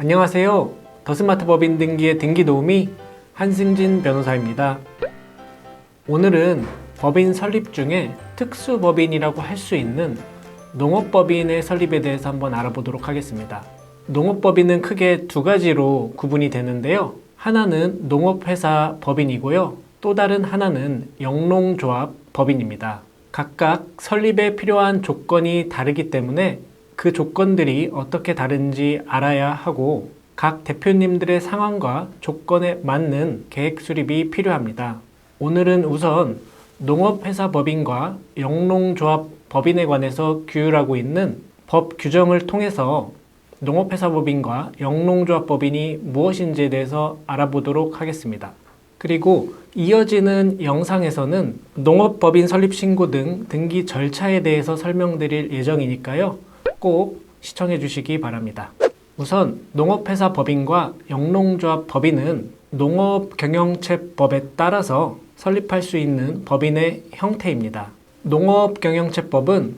안녕하세요. 더스마트 법인 등기의 등기 도우미 한승진 변호사입니다. 오늘은 법인 설립 중에 특수법인이라고 할 수 있는 농업법인의 설립에 대해서 한번 알아보도록 하겠습니다. 농업법인은 크게 두 가지로 구분이 되는데요. 하나는 농업회사 법인이고요. 또 다른 하나는 영농조합 법인입니다. 각각 설립에 필요한 조건이 다르기 때문에 그 조건들이 어떻게 다른지 알아야 하고 각 대표님들의 상황과 조건에 맞는 계획 수립이 필요합니다. 오늘은 우선 농업회사 법인과 영농조합 법인에 관해서 규율하고 있는 법 규정을 통해서 농업회사 법인과 영농조합 법인이 무엇인지에 대해서 알아보도록 하겠습니다. 그리고 이어지는 영상에서는 농업법인 설립 신고 등 등기 절차에 대해서 설명드릴 예정이니까요. 꼭 시청해 주시기 바랍니다. 우선 농업회사 법인과 영농조합 법인은 농업경영체법에 따라서 설립할 수 있는 법인의 형태입니다. 농업경영체법은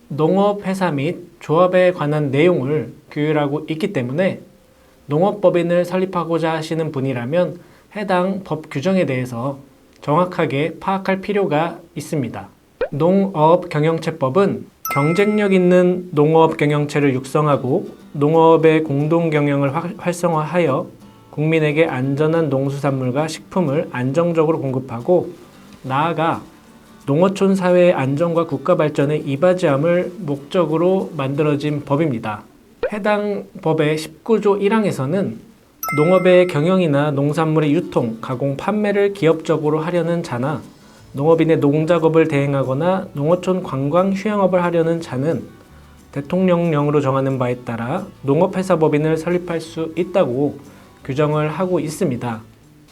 농업회사 및 조합에 관한 내용을 규율하고 있기 때문에 농업법인을 설립하고자 하시는 분이라면 해당 법 규정에 대해서 정확하게 파악할 필요가 있습니다. 농업경영체법은 경쟁력 있는 농업경영체를 육성하고 농업의 공동경영을 활성화하여 국민에게 안전한 농수산물과 식품을 안정적으로 공급하고 나아가 농어촌 사회의 안정과 국가 발전에 이바지함을 목적으로 만들어진 법입니다. 해당 법의 19조 1항에서는 농업의 경영이나 농산물의 유통, 가공, 판매를 기업적으로 하려는 자나 농업인의 농작업을 대행하거나 농어촌 관광 휴양업을 하려는 자는 대통령령으로 정하는 바에 따라 농업회사 법인을 설립할 수 있다고 규정을 하고 있습니다.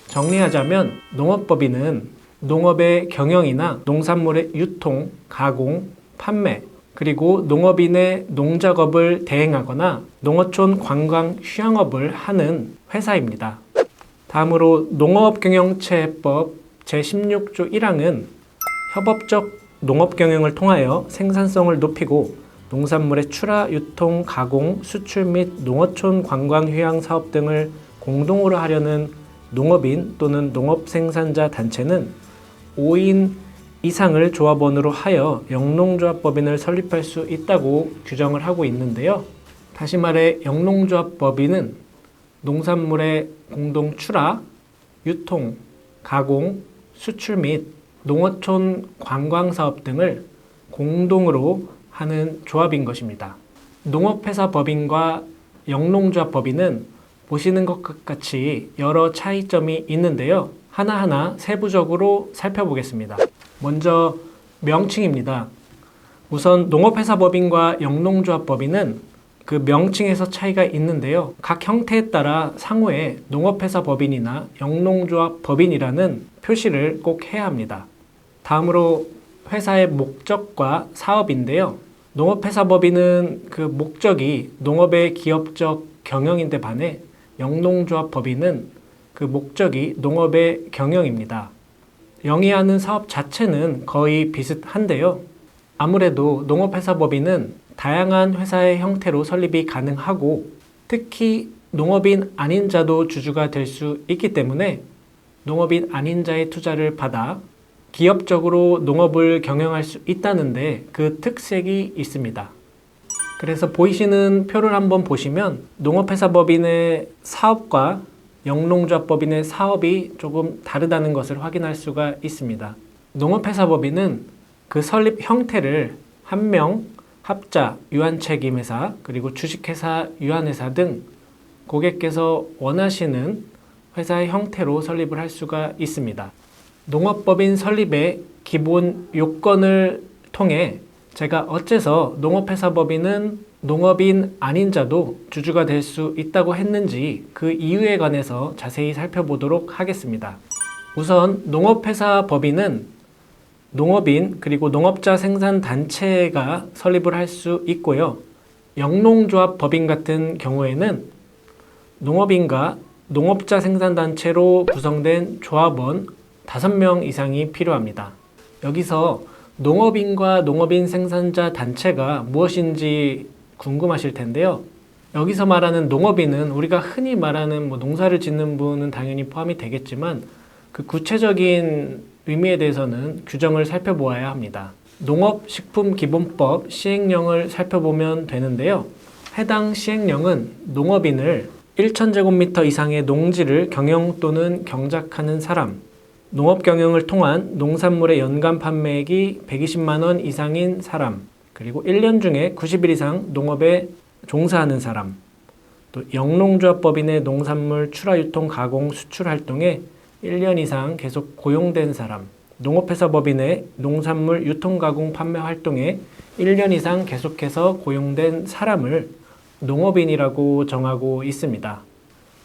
정리하자면 농업법인은 농업의 경영이나 농산물의 유통, 가공, 판매, 그리고 농업인의 농작업을 대행하거나 농어촌 관광 휴양업을 하는 회사입니다. 다음으로 농업경영체법 제16조 1항은 협업적 농업경영을 통하여 생산성을 높이고 농산물의 출하, 유통, 가공, 수출 및 농어촌 관광 휴양 사업 등을 공동으로 하려는 농업인 또는 농업생산자 단체는 5인 이상을 조합원으로 하여 영농조합법인을 설립할 수 있다고 규정을 하고 있는데요. 다시 말해 영농조합법인은 농산물의 공동 출하, 유통, 가공, 수출 및 농어촌 관광사업 등을 공동으로 하는 조합인 것입니다. 농업회사 법인과 영농조합 법인은 보시는 것과 같이 여러 차이점이 있는데요. 하나하나 세부적으로 살펴보겠습니다. 먼저 명칭입니다. 우선 농업회사 법인과 영농조합 법인은 그 명칭에서 차이가 있는데요. 각 형태에 따라 상호에 농업회사 법인이나 영농조합 법인이라는 표시를 꼭 해야 합니다. 다음으로 회사의 목적과 사업인데요. 농업회사 법인은 그 목적이 농업의 기업적 경영인데 반해 영농조합 법인은 그 목적이 농업의 경영입니다. 영위하는 사업 자체는 거의 비슷한데요. 아무래도 농업회사 법인은 다양한 회사의 형태로 설립이 가능하고 특히 농업인 아닌 자도 주주가 될 수 있기 때문에 농업인 아닌 자의 투자를 받아 기업적으로 농업을 경영할 수 있다는데 그 특색이 있습니다. 그래서 보이시는 표를 한번 보시면 농업회사 법인의 사업과 영농조합 법인의 사업이 조금 다르다는 것을 확인할 수가 있습니다. 농업회사 법인은 그 설립 형태를 한 명, 합자, 유한책임회사, 그리고 주식회사, 유한회사 등 고객께서 원하시는 회사의 형태로 설립을 할 수가 있습니다. 농업법인 설립의 기본 요건을 통해 제가 어째서 농업회사 법인은 농업인 아닌 자도 주주가 될 수 있다고 했는지 그 이유에 관해서 자세히 살펴보도록 하겠습니다. 우선 농업회사 법인은 농업인 그리고 농업자 생산단체가 설립을 할 수 있고요. 영농조합 법인 같은 경우에는 농업인과 농업자 생산단체로 구성된 조합원 5명 이상이 필요합니다. 여기서 농업인과 농업인 생산자 단체가 무엇인지 궁금하실 텐데요. 여기서 말하는 농업인은 우리가 흔히 말하는 농사를 짓는 분은 당연히 포함이 되겠지만 그 구체적인 의미에 대해서는 규정을 살펴보아야 합니다. 농업식품기본법 시행령을 살펴보면 되는데요. 해당 시행령은 농업인을 1,000제곱미터 이상의 농지를 경영 또는 경작하는 사람, 농업 경영을 통한 농산물의 연간 판매액이 120만 원 이상인 사람, 그리고 1년 중에 90일 이상 농업에 종사하는 사람, 또 영농조합법인의 농산물 출하, 유통, 가공, 수출 활동에 1년 이상 계속 고용된 사람, 농업회사법인의 농산물 유통, 가공, 판매 활동에 1년 이상 계속해서 고용된 사람을 농업인이라고 정하고 있습니다.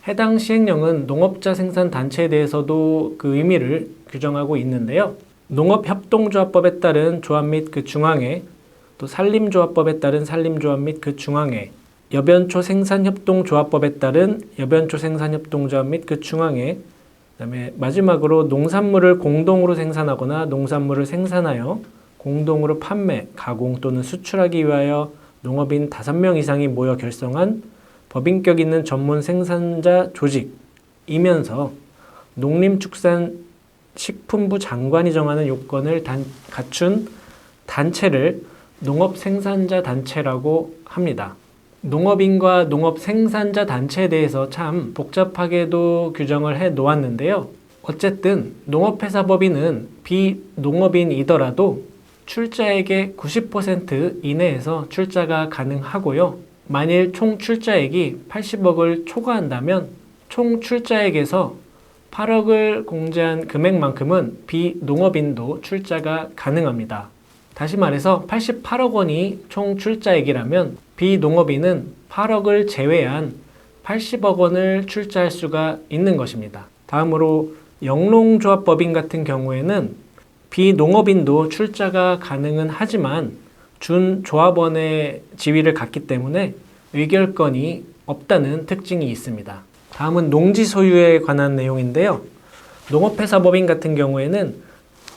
해당 시행령은 농업자 생산단체에 대해서도 그 의미를 규정하고 있는데요. 농업협동조합법에 따른 조합 및 그 중앙회, 또 산림조합법에 따른 산림조합 및 그 중앙회, 여변초생산협동조합법에 따른 여변초생산협동조합 및 그 중앙회, 그다음에 마지막으로 농산물을 공동으로 생산하거나 농산물을 생산하여 공동으로 판매, 가공 또는 수출하기 위하여 농업인 5명 이상이 모여 결성한 법인격 있는 전문 생산자 조직이면서 농림축산식품부 장관이 정하는 요건을 갖춘 단체를 농업생산자 단체라고 합니다. 농업인과 농업생산자 단체에 대해서 참 복잡하게도 규정을 해 놓았는데요. 어쨌든 농업회사법인은 비농업인이더라도 출자액의 90% 이내에서 출자가 가능하고요. 만일 총 출자액이 80억을 초과한다면 총 출자액에서 8억을 공제한 금액만큼은 비농업인도 출자가 가능합니다. 다시 말해서 88억 원이 총 출자액이라면 비농업인은 8억을 제외한 80억 원을 출자할 수가 있는 것입니다. 다음으로 영농조합법인 같은 경우에는 비농업인도 출자가 가능은 하지만 준조합원의 지위를 갖기 때문에 의결권이 없다는 특징이 있습니다. 다음은 농지 소유에 관한 내용인데요. 농업회사법인 같은 경우에는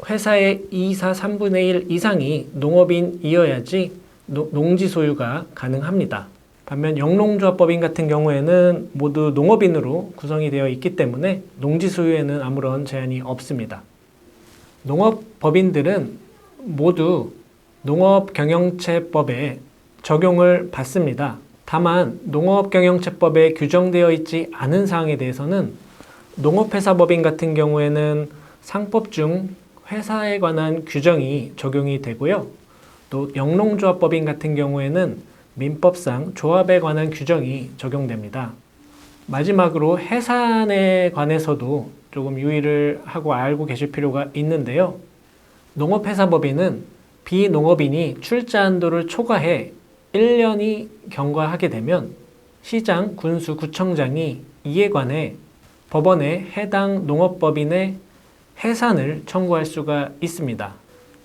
회사의 2, 4, 3분의 1 이상이 농업인이어야지 농지 소유가 가능합니다. 반면 영농조합법인 같은 경우에는 모두 농업인으로 구성이 되어 있기 때문에 농지 소유에는 아무런 제한이 없습니다. 농업법인들은 모두 농업경영체법에 적용을 받습니다. 다만 농업경영체법에 규정되어 있지 않은 사항에 대해서는 농업회사법인 같은 경우에는 상법 중 회사에 관한 규정이 적용이 되고요. 또 영농조합법인 같은 경우에는 민법상 조합에 관한 규정이 적용됩니다. 마지막으로 해산에 관해서도 조금 유의를 하고 알고 계실 필요가 있는데요. 농업회사법인은 비농업인이 출자 한도를 초과해 1년이 경과하게 되면 시장, 군수, 구청장이 이에 관해 법원에 해당 농업법인의 해산을 청구할 수가 있습니다.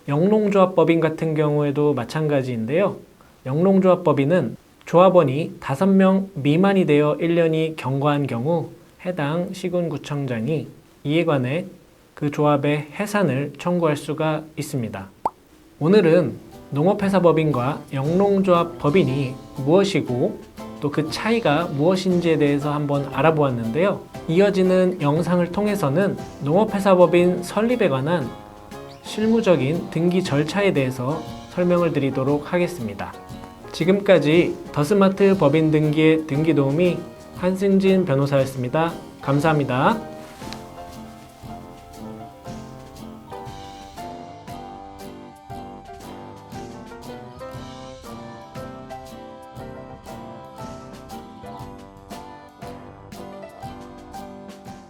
영농조합법인 같은 경우에도 마찬가지인데요. 영농조합법인은 조합원이 5명 미만이 되어 1년이 경과한 경우 해당 시군구청장이 이에 관해 그 조합의 해산을 청구할 수가 있습니다. 오늘은 농업회사법인과 영농조합법인이 무엇이고 또 그 차이가 무엇인지에 대해서 한번 알아보았는데요. 이어지는 영상을 통해서는 농업회사법인 설립에 관한 실무적인 등기 절차에 대해서 설명을 드리도록 하겠습니다. 지금까지 더스마트 법인 등기의 등기 도우미 한승진 변호사였습니다. 감사합니다.